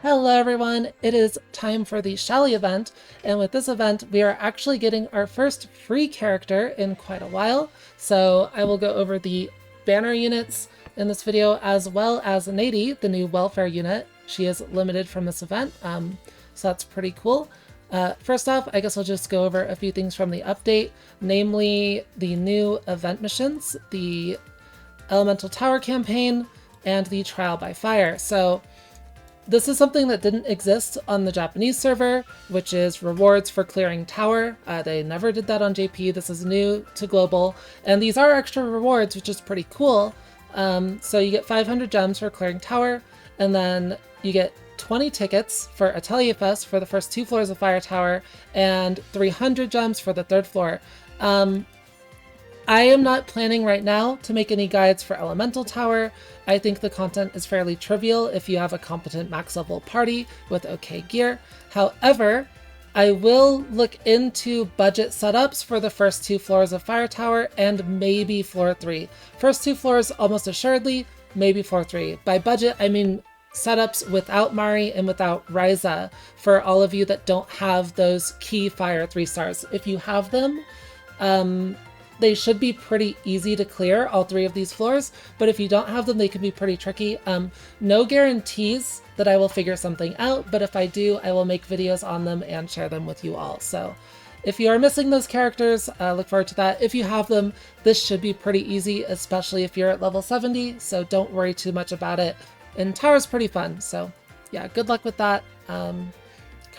Hello everyone, it is time for the Shallie event, and with this event we are actually getting our first free character in quite a while, so I will go over the banner units in this video as well as Nady, the new welfare unit. She is limited from this event, so that's pretty cool. First off, I guess I'll just go over a few things from the update, namely the new event missions, the Elemental Tower campaign, and the Trial by Fire. So this is something that didn't exist on the Japanese server, which is rewards for clearing tower. They never did that on JP. This is new to global, and these are extra rewards, which is pretty cool. So you get 500 gems for clearing tower, and then you get 20 tickets for Atelier Fest for the first 2 floors of Fire Tower, and 300 gems for the 3rd floor. I am not planning right now to make any guides for Elemental Tower. I think the content is fairly trivial if you have a competent max level party with okay gear. However, I will look into budget setups for the first 2 floors of Fire Tower and maybe floor 3. First 2 floors almost assuredly, maybe floor 3. By budget, I mean setups without Mari and without Ryza for all of you that don't have those key Fire 3 stars. If you have them, they should be pretty easy to clear, all 3 of these floors, but if you don't have them, they can be pretty tricky. No guarantees that I will figure something out, but if I do, I will make videos on them and share them with you all. So if you are missing those characters, look forward to that. If you have them, this should be pretty easy, especially if you're at level 70, so don't worry too much about it. And Tower's pretty fun, so yeah, good luck with that. Kind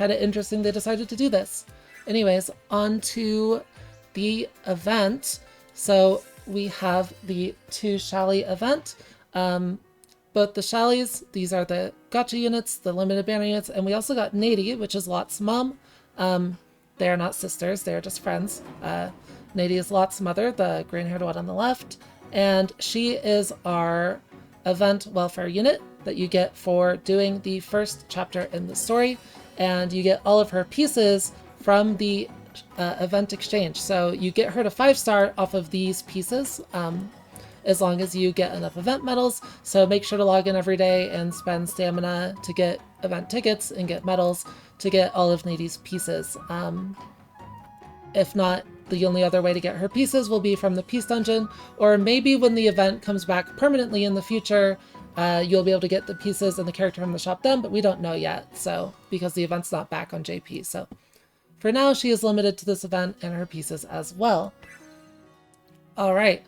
of interesting they decided to do this. Anyways, on to the event. So we have the 2 Shallie event. Both the Shallies, these are the gotcha units, the limited banner units, and we also got Nady, which is Lot's mom. They are not sisters, they are just friends. Nady is Lot's mother, the green-haired one on the left, and she is our event welfare unit that you get for doing the first chapter in the story, and you get all of her pieces from the event exchange. So you get her to 5-star off of these pieces as long as you get enough event medals. So make sure to log in every day and spend stamina to get event tickets and get medals to get all of Nady's pieces. If not, the only other way to get her pieces will be from the Peace Dungeon, or maybe when the event comes back permanently in the future, you'll be able to get the pieces and the character from the shop then, but we don't know yet, so because the event's not back on JP. So for now, she is limited to this event and her pieces as well. All right,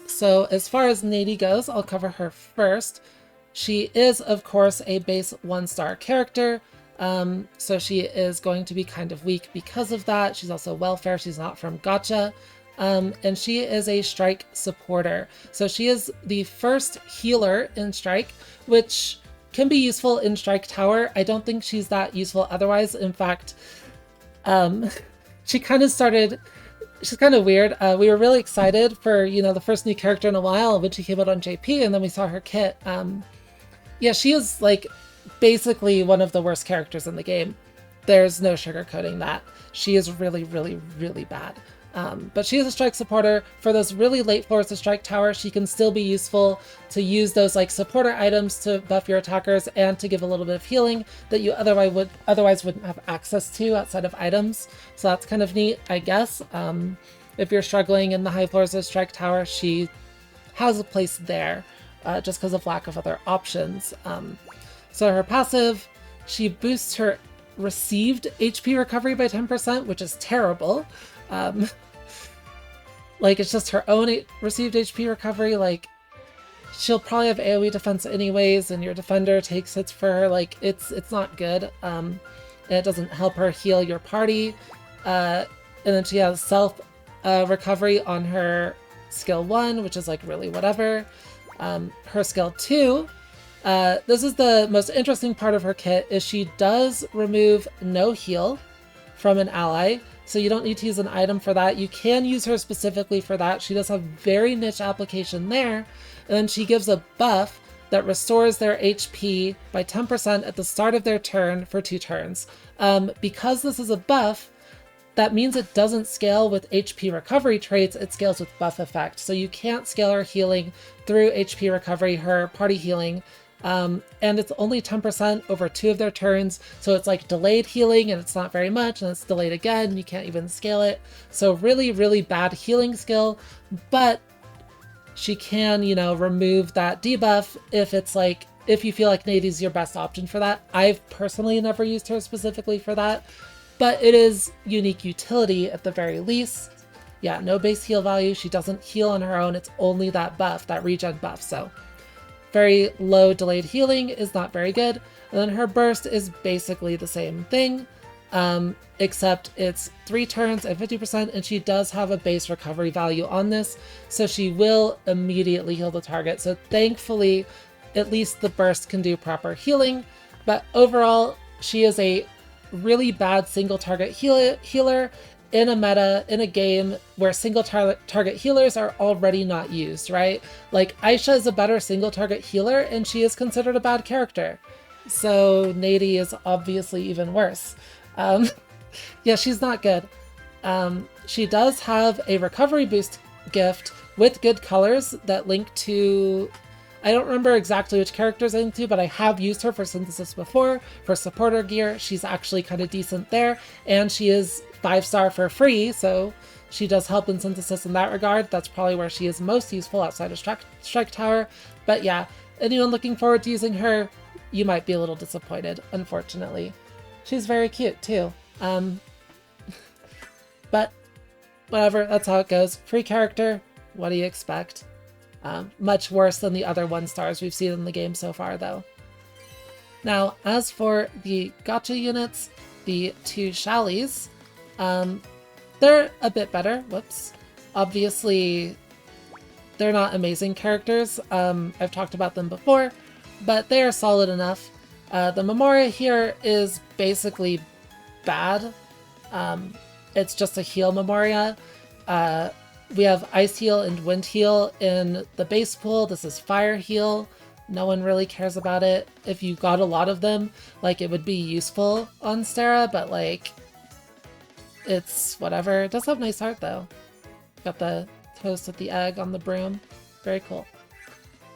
so as far as Nady goes, I'll cover her first. She is, of course, a base 1-star character, so she is going to be kind of weak because of that. She's also welfare, she's not from Gotcha, and she is a Strike supporter. So she is the first healer in Strike, which can be useful in Strike Tower. I don't think she's that useful otherwise. In fact, she kind of started, she's kind of weird. We were really excited for, the first new character in a while when she came out on JP, and then we saw her kit. Yeah, she is like basically one of the worst characters in the game. There's no sugarcoating that. She is really, really, really bad. But she is a Strike supporter. For those really late floors of Strike Tower, she can still be useful to use those like supporter items to buff your attackers and to give a little bit of healing that you otherwise wouldn't have access to outside of items. So that's kind of neat, I guess. If you're struggling in the high floors of Strike Tower, she has a place there just because of lack of other options. So her passive, she boosts her received HP recovery by 10%, which is terrible. Like, it's just her own received HP recovery. Like, she'll probably have AoE defense anyways, and your defender takes hits for her. Like, it's not good. And it doesn't help her heal your party. And then she has self recovery on her skill 1, which is like really whatever. Her skill 2, this is the most interesting part of her kit, is she does remove no heal from an ally. So you don't need to use an item for that. You can use her specifically for that. She does have very niche application there. And then she gives a buff that restores their HP by 10% at the start of their turn for 2 turns. Because this is a buff, that means it doesn't scale with HP recovery traits, it scales with buff effect. So you can't scale her healing through HP recovery, her party healing, And it's only 10% over 2 of their turns, so it's like delayed healing, and it's not very much, and it's delayed again, and you can't even scale it. So really, really bad healing skill, but she can, you know, remove that debuff if you feel like Nadi's your best option for that. I've personally never used her specifically for that, but it is unique utility at the very least. Yeah, no base heal value. She doesn't heal on her own. It's only that buff, that regen buff. So very low delayed healing is not very good. And then her burst is basically the same thing, except it's 3 turns and 50%, and she does have a base recovery value on this, so she will immediately heal the target. So thankfully, at least the burst can do proper healing, but overall, she is a really bad single target healer in a meta, in a game where single target healers are already not used, right? Like, Aisha is a better single target healer, and she is considered a bad character. So Nadi is obviously even worse. Yeah, she's not good. She does have a recovery boost gift with good colors that link to... I don't remember exactly which characters I linked to, but I have used her for Synthesis before. For supporter gear, she's actually kind of decent there, and she is 5-star for free, so she does help in Synthesis in that regard. That's probably where she is most useful outside of Strike Tower. But yeah, anyone looking forward to using her, you might be a little disappointed, unfortunately. She's very cute too. But whatever, that's how it goes. Free character, what do you expect? Much worse than the other 1-stars we've seen in the game so far, though. Now, as for the gacha units, the 2 Shallies, they're a bit better. Whoops. Obviously, they're not amazing characters. I've talked about them before, but they are solid enough. The Memoria here is basically bad. It's just a heal Memoria. We have Ice Heal and Wind Heal in the base pool. This is Fire Heal. No one really cares about it. If you got a lot of them, like, it would be useful on Stera, but like, it's whatever. It does have nice art though. Got the toast with the egg on the broom. Very cool.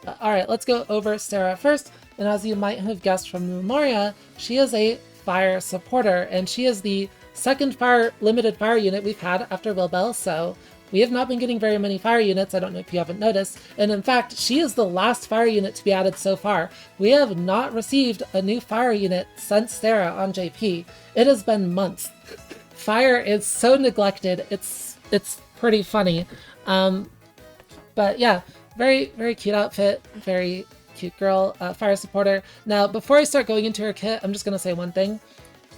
Alright, let's go over Stera first. And as you might have guessed from Memoria, she is a fire supporter, and she is the second limited fire unit we've had after Wilbel, so we have not been getting very many fire units. I don't know if you haven't noticed. And in fact, she is the last fire unit to be added so far. We have not received a new fire unit since Stera on JP. It has been months. Fire is so neglected. It's pretty funny. But yeah, very, very cute outfit. Very cute girl, fire supporter. Now, before I start going into her kit, I'm just going to say one thing.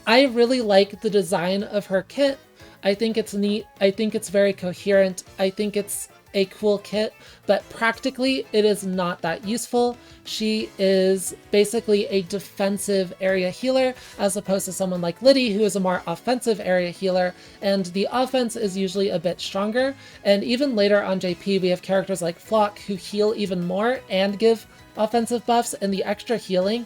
I really like the design of her kit. I think it's neat. I think it's very coherent. I think it's a cool kit, but practically it is not that useful. She is basically a defensive area healer as opposed to someone like Liddy, who is a more offensive area healer, and the offense is usually a bit stronger. And even later on JP, we have characters like Flock who heal even more and give offensive buffs, and the extra healing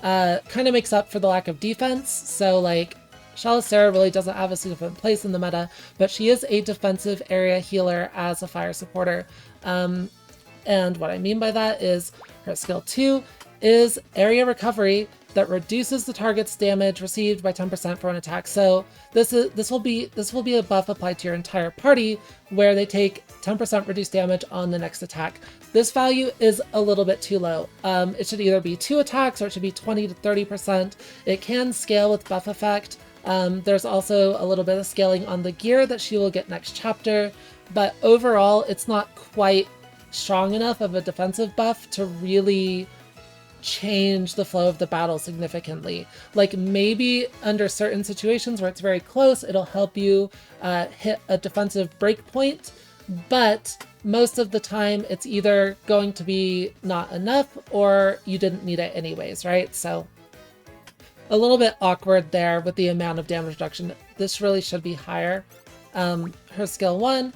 kind of makes up for the lack of defense. So like, Shallie really doesn't have a significant place in the meta, but she is a defensive area healer as a fire supporter. And what I mean by that is her skill 2 is area recovery that reduces the target's damage received by 10% for an attack. So this will be a buff applied to your entire party where they take 10% reduced damage on the next attack. This value is a little bit too low. It should either be 2 attacks or it should be 20 to 30%. It can scale with buff effect. There's also a little bit of scaling on the gear that she will get next chapter, but overall it's not quite strong enough of a defensive buff to really change the flow of the battle significantly. Like, maybe under certain situations where it's very close, it'll help you hit a defensive breakpoint, but most of the time it's either going to be not enough or you didn't need it anyways, right? So a little bit awkward there with the amount of damage reduction. This really should be higher. Her skill 1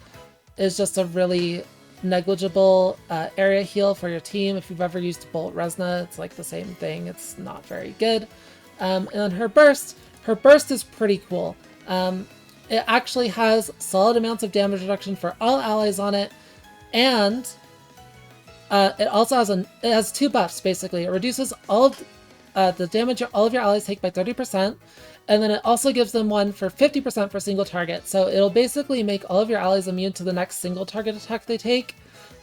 is just a really negligible area heal for your team. If you've ever used Bolt Resna, it's like the same thing. It's not very good. And then her burst is pretty cool. It actually has solid amounts of damage reduction for all allies on it, and It also has two buffs, basically. It reduces all of the damage all of your allies take by 30%, and then it also gives them one for 50% for single target. So it'll basically make all of your allies immune to the next single target attack they take,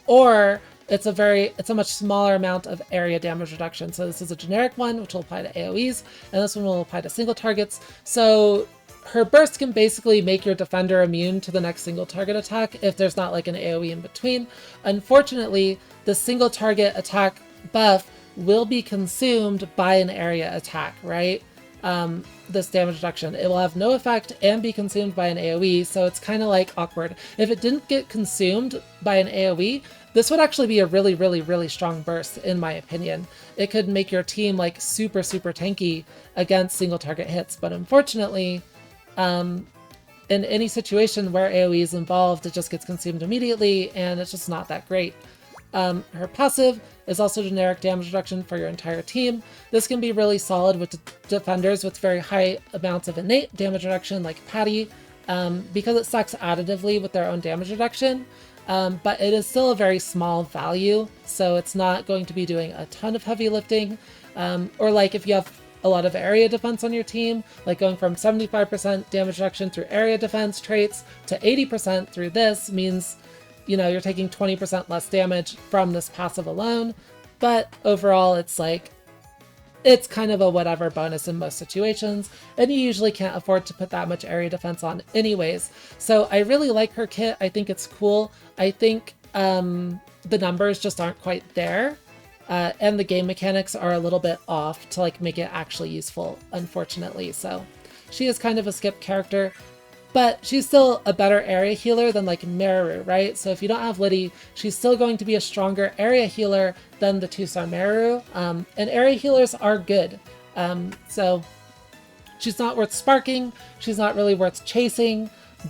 or it's a much smaller amount of area damage reduction. So this is a generic one, which will apply to AoEs, and this one will apply to single targets. So her burst can basically make your defender immune to the next single target attack if there's not like an AoE in between. Unfortunately, the single target attack buff will be consumed by an area attack, right? This damage reduction. It will have no effect and be consumed by an AoE, so it's kind of like awkward. If it didn't get consumed by an AoE, this would actually be a really, really, really strong burst, in my opinion. It could make your team like super, super tanky against single target hits, but unfortunately, in any situation where AoE is involved, it just gets consumed immediately, and it's just not that great. Her passive is also generic damage reduction for your entire team. This can be really solid with defenders with very high amounts of innate damage reduction, like Patty, because it stacks additively with their own damage reduction. But it is still a very small value, so it's not going to be doing a ton of heavy lifting. Or like if you have a lot of area defense on your team, like going from 75% damage reduction through area defense traits to 80% through this means, you know, you're taking 20% less damage from this passive alone. But overall, it's kind of a whatever bonus in most situations, and you usually can't afford to put that much area defense on anyways. So I really like her kit. I think it's cool. I think the numbers just aren't quite there. And the game mechanics are a little bit off to like make it actually useful, unfortunately. So she is kind of a skip character, but she's still a better area healer than like Meru, right? So if you don't have Liddy, she's still going to be a stronger area healer than the 2-star Meru. And area healers are good. So she's not worth sparking. She's not really worth chasing,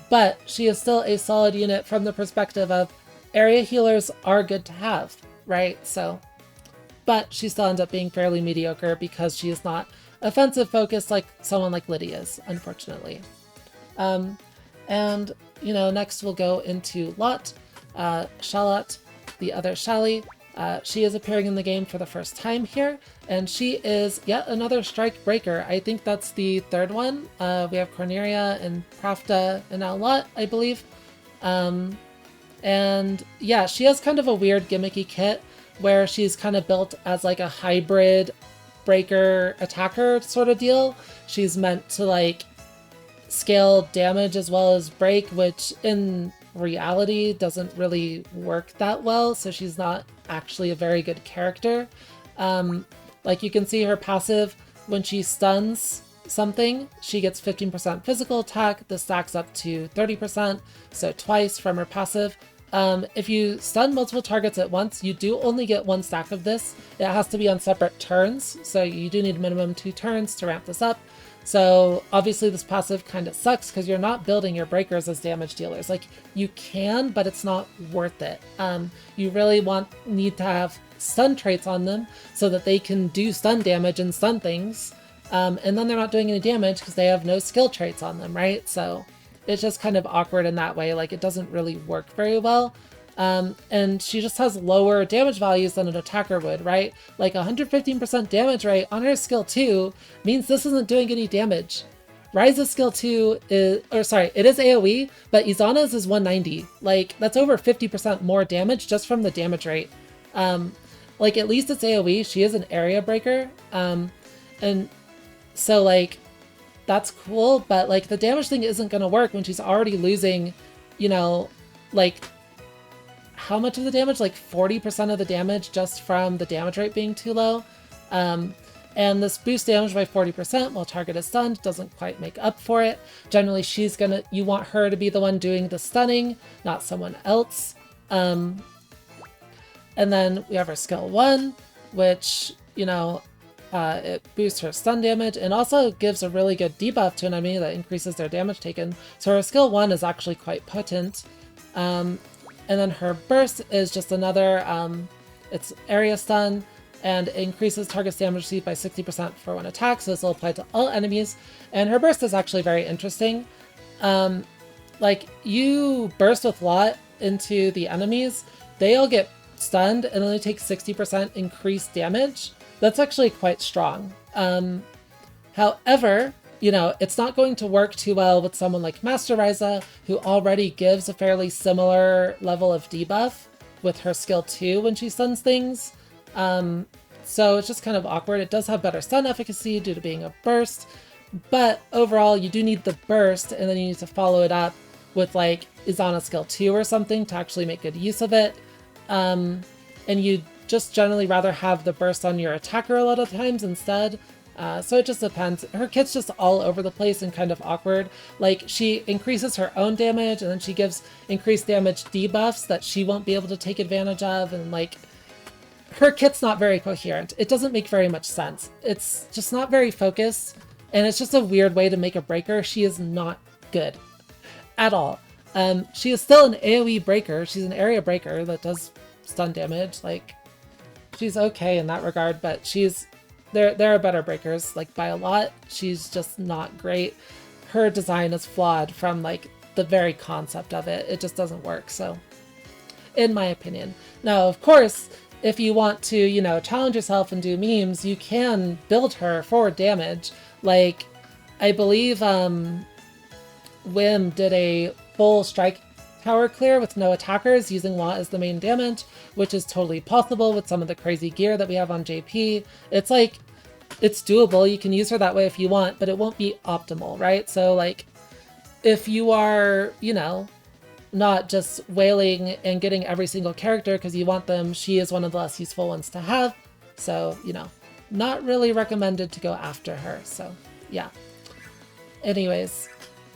but she is still a solid unit from the perspective of area healers are good to have, right? So, but she still ends up being fairly mediocre because she is not offensive focused like someone like Liddy is, unfortunately. And, you know, next we'll go into Lot, Shalot, the other Shallie. She is appearing in the game for the first time here, and she is yet another strike breaker. I think that's the third one. We have Corneria and Pravda and now Lot, I believe. And yeah, she has kind of a weird gimmicky kit where she's kind of built as like a hybrid breaker attacker sort of deal. She's meant to like scale damage as well as break, which in reality doesn't really work that well, so she's not actually a very good character. Like you can see her passive, when she stuns something, she gets 15% physical attack. This stacks up to 30%, so twice from her passive. If you stun multiple targets at once, you do only get one stack of this. It has to be on separate turns, so you do need minimum 2 turns to ramp this up. So obviously this passive kind of sucks because you're not building your breakers as damage dealers. Like you can, but it's not worth it. You really need to have stun traits on them so that they can do stun damage and stun things. And then they're not doing any damage because they have no skill traits on them, right? So it's just kind of awkward in that way. Like it doesn't really work very well. And she just has lower damage values than an attacker would, right? Like 115% damage rate on her skill 2 means this isn't doing any damage. Ryza's skill 2 is, or sorry, it is AoE, but Izana's is 190. Like that's over 50% more damage just from the damage rate. Like at least it's AoE, she is an area breaker. And so like, that's cool, but like the damage thing isn't gonna work when she's already losing, you know, like how much of the damage? Like 40% of the damage just from the damage rate being too low. And this boosts damage by 40% while target is stunned doesn't quite make up for it. Generally, you want her to be the one doing the stunning, not someone else. And then we have her skill 1, which, you know, it boosts her stun damage and also gives a really good debuff to an enemy that increases their damage taken. So her skill 1 is actually quite potent. And then her burst is just another, it's area stun and increases target's damage received by 60% for one attack. So this will apply to all enemies. And her burst is actually very interesting. Like you burst with Lot into the enemies, they all get stunned and only take 60% increased damage, that's actually quite strong. However, you know, it's not going to work too well with someone like Master Ryza, who already gives a fairly similar level of debuff with her skill 2 when she stuns things. So it's just kind of awkward. It does have better stun efficacy due to being a burst, but overall you do need the burst, and then you need to follow it up with like Izana skill 2 or something to actually make good use of it. And you just generally rather have the burst on your attacker a lot of times instead. So it just depends. Her kit's just all over the place and kind of awkward. Like, she increases her own damage, and then she gives increased damage debuffs that she won't be able to take advantage of, and like, her kit's not very coherent. It doesn't make very much sense. It's just not very focused, and it's just a weird way to make a breaker. She is not good at all. She is still an AoE breaker. She's an area breaker that does stun damage. Like, she's okay in that regard, but there are better breakers, like by a lot. She's just not great. Her design is flawed from like the very concept of it. It just doesn't work, so in my opinion. Now, of course, if you want to, you know, challenge yourself and do memes, you can build her for damage. Like, I believe Wim did a full strike tower clear with no attackers using Wa as the main damage, which is totally possible with some of the crazy gear that we have on JP. It's like, it's doable. You can use her that way if you want, but it won't be optimal, right? So like, if you are, you know, not just wailing and getting every single character because you want them, she is one of the less useful ones to have. So, you know, not really recommended to go after her. So yeah. Anyways,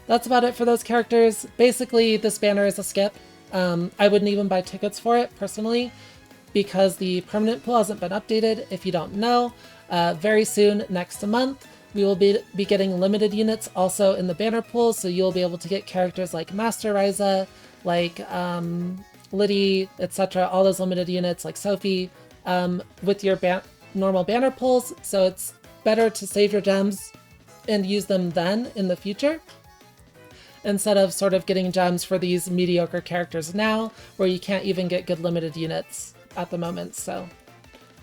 that's about it for those characters. Basically, this banner is a skip. I wouldn't even buy tickets for it personally because the permanent pool hasn't been updated. If you don't know, very soon, next month, we will be getting limited units also in the banner pool. So you'll be able to get characters like Master Ryza, like Liddy, etc. All those limited units like Sophie with your normal banner pulls. So it's better to save your gems and use them then in the future, instead of sort of getting gems for these mediocre characters now, where you can't even get good limited units at the moment. So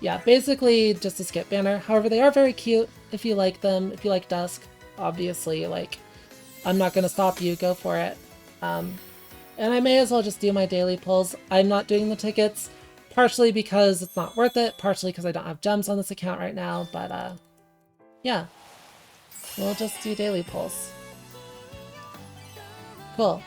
yeah, basically just a skip banner. However, they are very cute if you like them. If you like Dusk, obviously, like, I'm not going to stop you, go for it. And I may as well just do my daily pulls. I'm not doing the tickets, partially because it's not worth it, partially because I don't have gems on this account right now, but yeah, we'll just do daily pulls. Cool.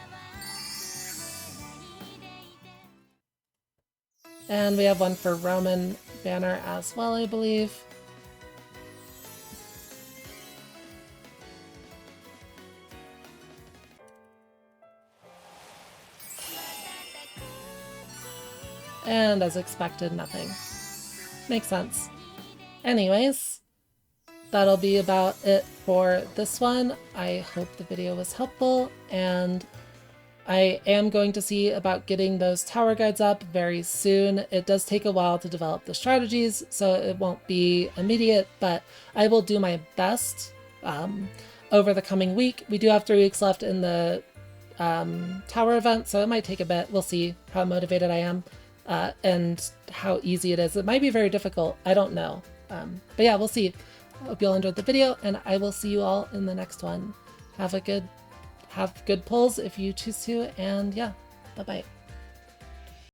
And we have one for Roman banner as well, I believe. And as expected, nothing. Makes sense. Anyways, that'll be about it for this one. I hope the video was helpful, and I am going to see about getting those tower guides up very soon. It does take a while to develop the strategies, so it won't be immediate, but I will do my best over the coming week. We do have 3 weeks left in the tower event, so it might take a bit. We'll see how motivated I am and how easy it is. It might be very difficult. I don't know. But yeah, we'll see. Hope you all enjoyed the video, and I will see you all in the next one. Have good pulls if you choose to, and yeah, bye-bye.